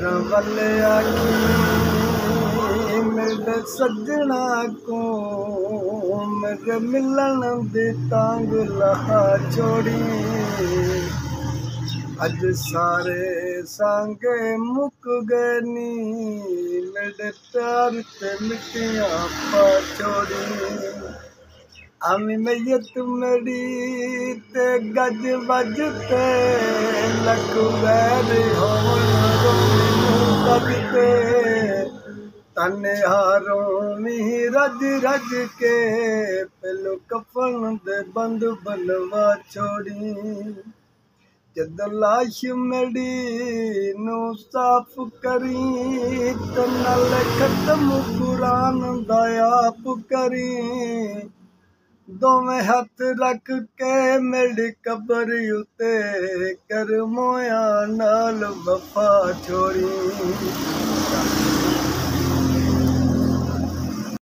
वाले आखी मेरे सजना को मेरे मिलन दी तांग लहा छोड़ी अज सारे सांगे मुक गए नी मेरे प्यार ते मिट्टियां पा छोड़ी आमी मैयत मेरी ते गज बज ते लख वैर होवन तकते तने हारों रज रज के पहलो कफन दे बंद बनवा छोड़ी जद लाश मेरी नू साफ करी ते नाल खत्म कुरान दा आप करी दोवें हथ रख के मेरी कबर उते कर मोया नाल वफा छोड़ी।